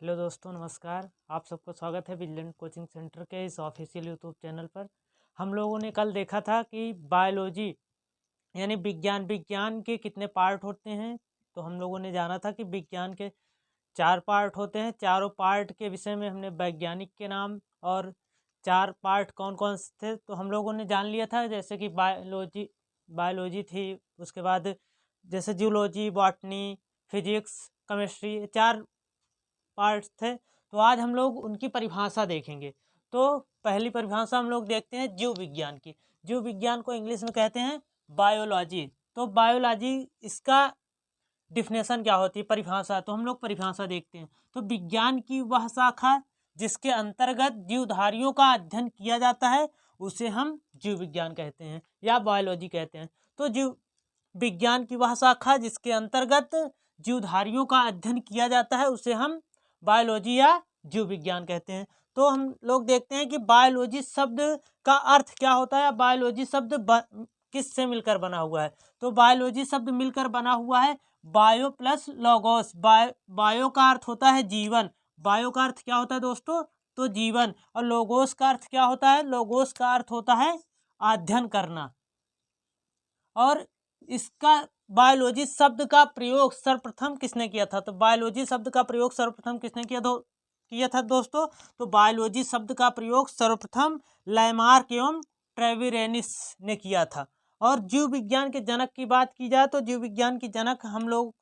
Hello दोस्तों, नमस्कार। आप सबको स्वागत है विजिलेंट कोचिंग सेंटर के इस ऑफिशियल यूट्यूब चैनल पर। हम लोगों ने कल देखा था कि बायोलॉजी यानी विज्ञान के कितने पार्ट होते हैं। तो हम लोगों ने जाना था कि विज्ञान के 4 पार्ट होते हैं। चारों पार्ट के विषय में हमने वैज्ञानिक के नाम और 4 पार्ट कौन कौन से थे तो हम लोगों ने जान लिया था। जैसे कि बायोलॉजी थी, उसके बाद जैसे zoology, botany, physics, chemistry, 4 parts थे। तो आज हम लोग उनकी परिभाषा देखेंगे। तो पहली परिभाषा हम लोग देखते हैं जीव विज्ञान की। जीव विज्ञान को इंग्लिश में कहते हैं बायोलॉजी। तो बायोलॉजी, इसका डिफिनेशन क्या होती है, परिभाषा। तो हम लोग परिभाषा देखते हैं। तो विज्ञान की वह शाखा जिसके अंतर्गत जीवधारियों का अध्ययन किया जाता है उसे हम जीव विज्ञान कहते हैं या बायोलॉजी कहते हैं। तो जीव विज्ञान की वह शाखा जिसके अंतर्गत जीवधारियों का अध्ययन किया जाता है उसे हम बायोलॉजी या जीव विज्ञान कहते हैं। तो हम लोग देखते हैं कि बायोलॉजी शब्द का अर्थ क्या होता है। बायोलॉजी शब्द किस से मिलकर बना हुआ है। तो बायोलॉजी शब्द मिलकर बना हुआ है बायो प्लस लॉगोस। बायो का अर्थ होता है जीवन। बायो का अर्थ क्या होता है दोस्तों, तो जीवन। और लोगोस का अर्थ क्या होता है, लोगोस का अर्थ होता है अध्ययन करना। और इसका बायोलॉजी शब्द का प्रयोग सर्वप्रथम किसने किया था। तो बायोलॉजी शब्द का प्रयोग सर्वप्रथम किसने किया था दोस्तों। तो बायोलॉजी शब्द का प्रयोग सर्वप्रथम लैमार्क एवं ट्रेविरेनिस ने किया था। और जीव विज्ञान के जनक की बात की जाए तो जीव विज्ञान की जनक हम लोग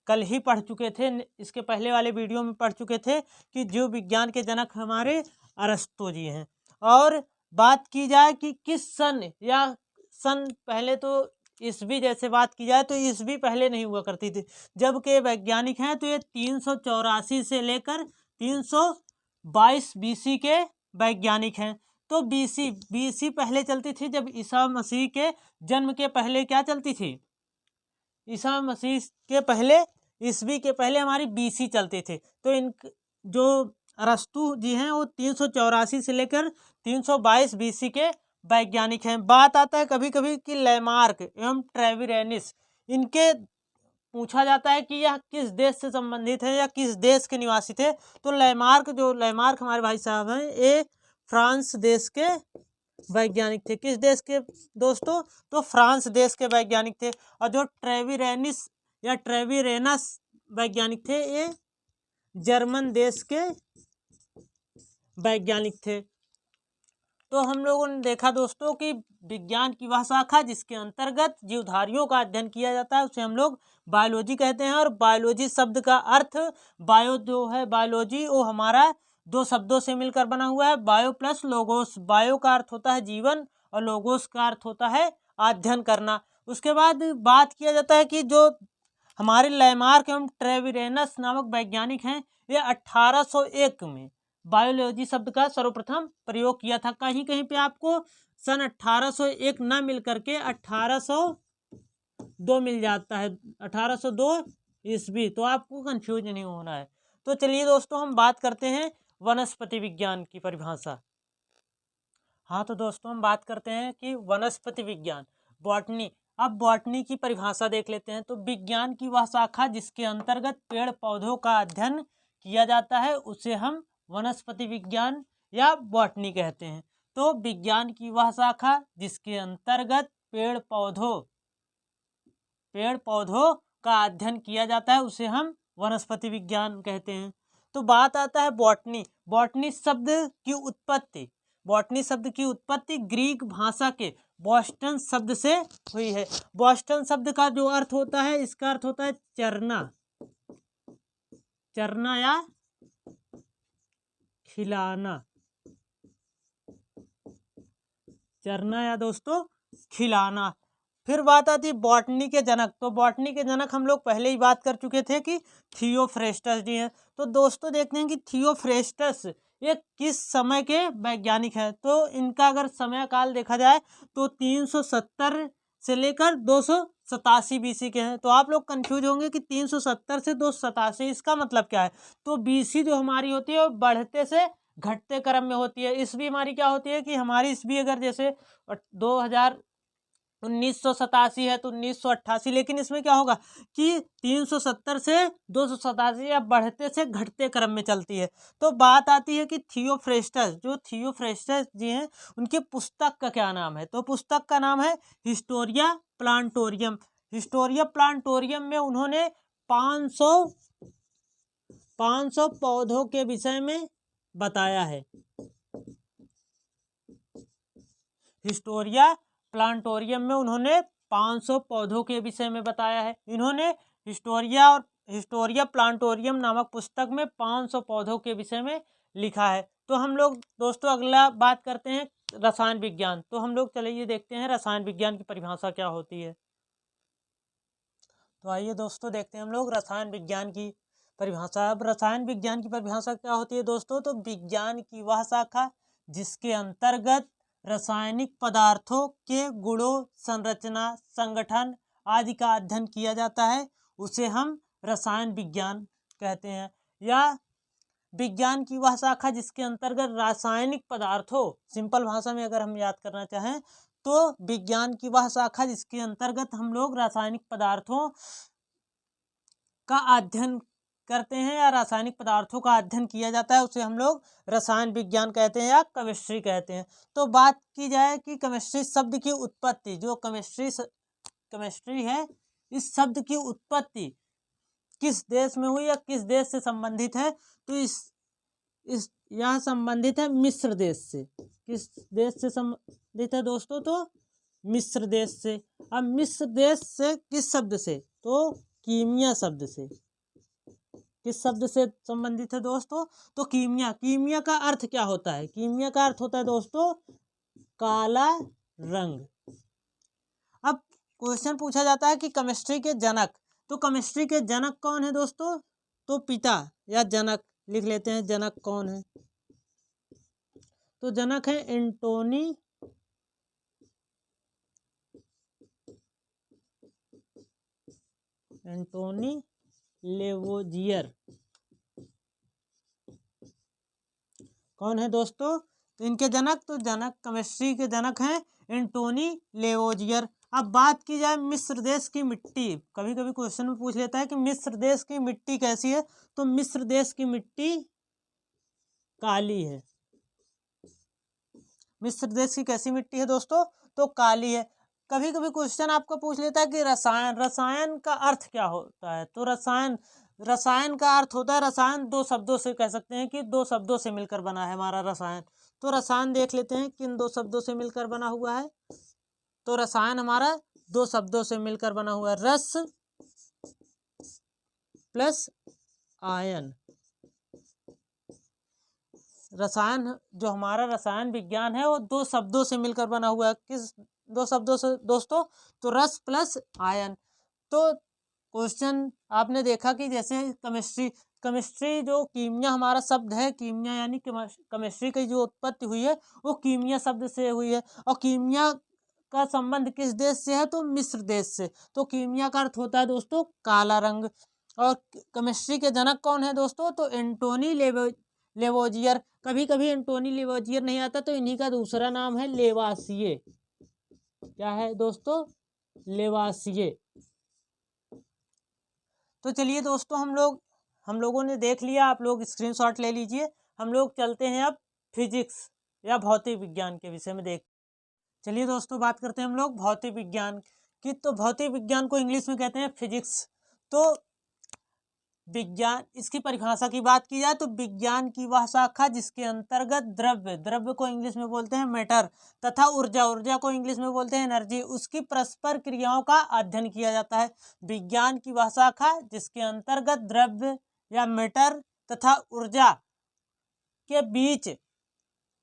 कल ही पढ़ चुके थे, इसके पहले वाले वीडियो में पढ़ चुके थे कि जीव विज्ञान के जनक हमारे अरस्तु जी हैं। और बात की जाए कि किस सन या सन, पहले तो ईस्वी जैसे बात की जाए तो ईस्वी पहले नहीं हुआ करती थी। जब के वैज्ञानिक हैं तो ये 384 से लेकर 322 बीसी के वैज्ञानिक हैं। तो बीसी पहले चलती थी, जब ईसा मसीह के जन्म के पहले क्या चलती थी, ईसा मसीह के पहले, ईस्वी के पहले हमारी बीसी चलते थे। तो इन जो अरस्तु जी हैं वो 384 से लेकर 322 बीसी के वैज्ञानिक हैं। बात आता है कभी कभी कि लैमार्क एवं ट्रेविरेनिस, इनके पूछा जाता है कि यह किस देश से संबंधित है या किस देश के निवासी थे। तो लैमार्क हमारे भाई साहब हैं, ये फ्रांस देश के वैज्ञानिक थे। किस देश के दोस्तों, तो फ्रांस देश के वैज्ञानिक थे। और जो ट्रेविरेनिस या ट्रेविरेनस वैज्ञानिक थे ये जर्मन देश के वैज्ञानिक थे। तो हम लोगों ने देखा दोस्तों कि विज्ञान की वह शाखा जिसके अंतर्गत जीवधारियों का अध्ययन किया जाता है उसे हम लोग बायोलॉजी कहते हैं। और बायोलॉजी शब्द का अर्थ, बायो जो है बायोलॉजी वो हमारा 2 शब्दों से मिलकर बना हुआ है, बायो प्लस लोगोस। बायो का अर्थ होता है जीवन और लोगोस का अर्थ होता है अध्ययन करना। उसके बाद बात किया जाता है कि जो हमारे लैमार्क एवं ट्रेविरेनस नामक वैज्ञानिक हैं, ये 1801 में बायोलॉजी शब्द का सर्वप्रथम प्रयोग किया था। कहीं कहीं पे आपको सन 1801 ना मिल करके 1802 मिल जाता है, 1802 ईस्वी। तो आपको कंफ्यूज नहीं होना है। तो चलिए दोस्तों हम बात करते हैं वनस्पति विज्ञान की परिभाषा। हाँ तो दोस्तों हम बात करते हैं कि वनस्पति विज्ञान, बॉटनी। अब बॉटनी की परिभाषा देख लेते हैं। तो विज्ञान की वह शाखा जिसके अंतर्गत पेड़ पौधों का अध्ययन किया जाता है उसे हम वनस्पति विज्ञान या बॉटनी कहते हैं। तो विज्ञान की वह शाखा जिसके अंतर्गत पेड़ पौधों का अध्ययन किया जाता है उसे हम वनस्पति विज्ञान कहते हैं। तो बात आता है बॉटनी। बॉटनी शब्द की उत्पत्ति ग्रीक भाषा के बॉस्टन शब्द से हुई है। बॉस्टन शब्द का जो अर्थ होता है, इसका अर्थ होता है चरना या खिलाना। चरना या दोस्तों खिलाना। फिर बात आती है बॉटनी के जनक। तो बॉटनी के जनक हम लोग पहले ही बात कर चुके थे कि थियोफ्रेस्टस जी हैं। तो दोस्तों देखते हैं कि थियोफ्रेस्टस ये किस समय के वैज्ञानिक हैं। तो इनका अगर समय काल देखा जाए तो 370 से लेकर 287 बीसी के हैं। तो आप लोग कंफ्यूज होंगे कि 370 से 287 इसका मतलब क्या है। तो बीसी जो हमारी होती है वो बढ़ते से घटते क्रम में होती है। ईस्वी हमारी क्या होती है कि हमारी ईस्वी अगर जैसे 2000 1987 है तो 1988, लेकिन इसमें क्या होगा कि 370 से 287 या बढ़ते से घटते क्रम में चलती है। तो बात आती है कि थियोफ्रेस्टस, जो थियोफ्रेस्टस जी हैं उनकी पुस्तक का क्या नाम है, तो पुस्तक का नाम है हिस्टोरिया प्लांटोरियम। हिस्टोरिया प्लांटोरियम में उन्होंने 500 पौधों के विषय में बताया है। हिस्टोरिया प्लांटोरियम में उन्होंने 500 पौधों के विषय में बताया है। इन्होंने हिस्टोरिया प्लांटोरियम नामक पुस्तक में 500 पौधों के विषय में लिखा है। तो हम लोग दोस्तों अगला बात करते हैं रसायन विज्ञान। तो हम लोग चलिए देखते हैं रसायन विज्ञान की परिभाषा क्या होती है। तो आइए दोस्तों देखते हैं हम लोग रसायन विज्ञान की परिभाषा। अब रसायन विज्ञान की परिभाषा क्या होती है दोस्तों, तो विज्ञान की वह शाखा जिसके अंतर्गत रासायनिक पदार्थों के गुणों, संरचना, संगठन आदि का अध्ययन किया जाता है, उसे हम रसायन विज्ञान कहते हैं। या विज्ञान की वह शाखा जिसके अंतर्गत रासायनिक पदार्थों, सिंपल भाषा में अगर हम याद करना चाहें तो विज्ञान की वह शाखा जिसके अंतर्गत हम लोग रासायनिक पदार्थों का अध्ययन करते हैं या रासायनिक पदार्थों का अध्ययन किया जाता है, उसे हम लोग रसायन विज्ञान कहते हैं या केमिस्ट्री कहते हैं। तो बात की जाए कि केमिस्ट्री शब्द की उत्पत्ति, जो केमिस्ट्री है, इस शब्द की उत्पत्ति किस देश में हुई या किस देश से संबंधित है, तो इस यह संबंधित है मिस्र देश से। किस देश से संबंधित है दोस्तों, तो मिस्र देश से। अब मिस्र देश से किस शब्द से, तो कीमिया शब्द से। किस शब्द से संबंधित है दोस्तों, तो कीमिया। कीमिया का अर्थ क्या होता है, कीमिया का अर्थ होता है दोस्तों काला रंग। अब क्वेश्चन पूछा जाता है कि केमिस्ट्री के जनक, तो केमिस्ट्री के जनक कौन है दोस्तों, तो पिता या जनक लिख लेते हैं, जनक कौन है, तो जनक है एंटोनी लेवोजियर। कौन है दोस्तों, तो इनके जनक, तो जनक केमिस्ट्री के जनक हैं एंटोनी लेवोजियर। अब बात की जाए मिस्र देश की मिट्टी, कभी कभी क्वेश्चन में पूछ लेता है कि मिस्र देश की मिट्टी कैसी है, तो मिस्र देश की मिट्टी काली है। मिस्र देश की कैसी मिट्टी है दोस्तों, तो काली है। कभी कभी क्वेश्चन आपको पूछ लेता है कि रसायन का अर्थ क्या होता है, तो रसायन का अर्थ होता है, रसायन दो शब्दों से कह सकते हैं कि दो शब्दों से मिलकर बना है हमारा रसायन। तो रसायन देख लेते हैं किन दो शब्दों से मिलकर बना हुआ है, तो रसायन हमारा दो शब्दों से मिलकर बना हुआ है, रस प्लस आयन। रसायन, जो हमारा रसायन विज्ञान है, वो दो शब्दों से मिलकर बना हुआ है। किस दो शब्दों से दोस्तों, तो रस प्लस आयन। तो क्वेश्चन आपने देखा कि जैसे केमिस्ट्री जो कीमिया हमारा शब्द है, कीमिया यानी केमिस्ट्री की जो उत्पत्ति हुई है वो कीमिया शब्द से हुई है, और कीमिया का संबंध किस देश से है, तो मिस्र देश से। तो कीमिया का अर्थ होता है दोस्तों काला रंग। और केमिस्ट्री के जनक कौन है दोस्तों, तो एंटोनी लेवोजियर। कभी कभी एंटोनी लेवोजियर नहीं आता तो इन्हीं का दूसरा नाम है लेवासिए। क्या है दोस्तों, लेवासिए। तो चलिए दोस्तों हम लोगों ने देख लिया, आप लोग स्क्रीनशॉट ले लीजिए। हम लोग चलते हैं अब फिजिक्स या भौतिक विज्ञान के विषय में चलिए दोस्तों बात करते हैं हम लोग भौतिक विज्ञान की। तो भौतिक विज्ञान को इंग्लिश में कहते हैं फिजिक्स। तो विज्ञान, इसकी परिभाषा की बात की जाए तो विज्ञान की वह शाखा जिसके अंतर्गत द्रव्य को इंग्लिश में बोलते हैं मैटर, तथा ऊर्जा को इंग्लिश में बोलते हैं एनर्जी, उसकी परस्पर क्रियाओं का अध्ययन किया जाता है। विज्ञान की वह शाखा जिसके अंतर्गत द्रव्य या मैटर तथा ऊर्जा के बीच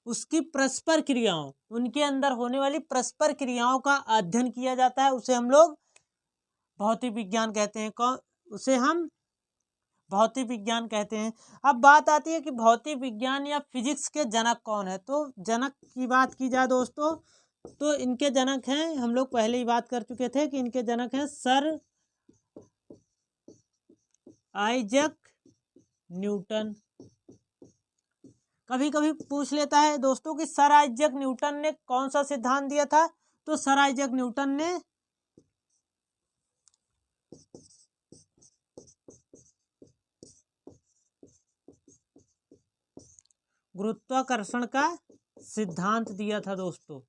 उसकी परस्पर क्रियाओं, उनके अंदर होने वाली परस्पर क्रियाओं का अध्ययन किया जाता है, उसे हम लोग भौतिक विज्ञान कहते हैं। उसे हम भौतिक विज्ञान कहते हैं। अब बात आती है कि भौतिक विज्ञान या फिजिक्स के जनक कौन है। तो जनक की बात की जाए दोस्तों, तो इनके जनक हैं, हम लोग पहले ही बात कर चुके थे कि इनके जनक हैं सर आइजैक न्यूटन। कभी कभी पूछ लेता है दोस्तों कि सर आइजैक न्यूटन ने कौन सा सिद्धांत दिया था, तो सर आइजैक न्यूटन ने गुरुत्वाकर्षण का सिद्धांत दिया था दोस्तों।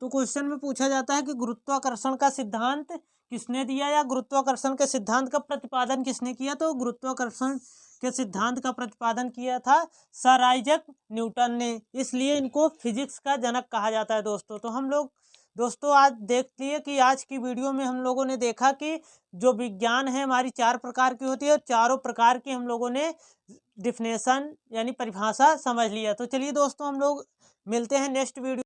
तो क्वेश्चन में पूछा जाता है कि गुरुत्वाकर्षण का सिद्धांत किसने दिया या गुरुत्वाकर्षण के सिद्धांत का प्रतिपादन किसने किया। तो गुरुत्वाकर्षण के सिद्धांत का प्रतिपादन किया था सर आइजैक न्यूटन ने, इसलिए इनको फिजिक्स का जनक कहा जाता है दोस्तों। तो हम लोग दोस्तों आज देख लिए कि आज की वीडियो में हम लोगों ने देखा कि जो विज्ञान है हमारी 4 प्रकार की होती है और चारों प्रकार की हम लोगों ने डिफिनेशन यानी परिभाषा समझ लिया। तो चलिए दोस्तों हम लोग मिलते हैं नेक्स्ट वीडियो।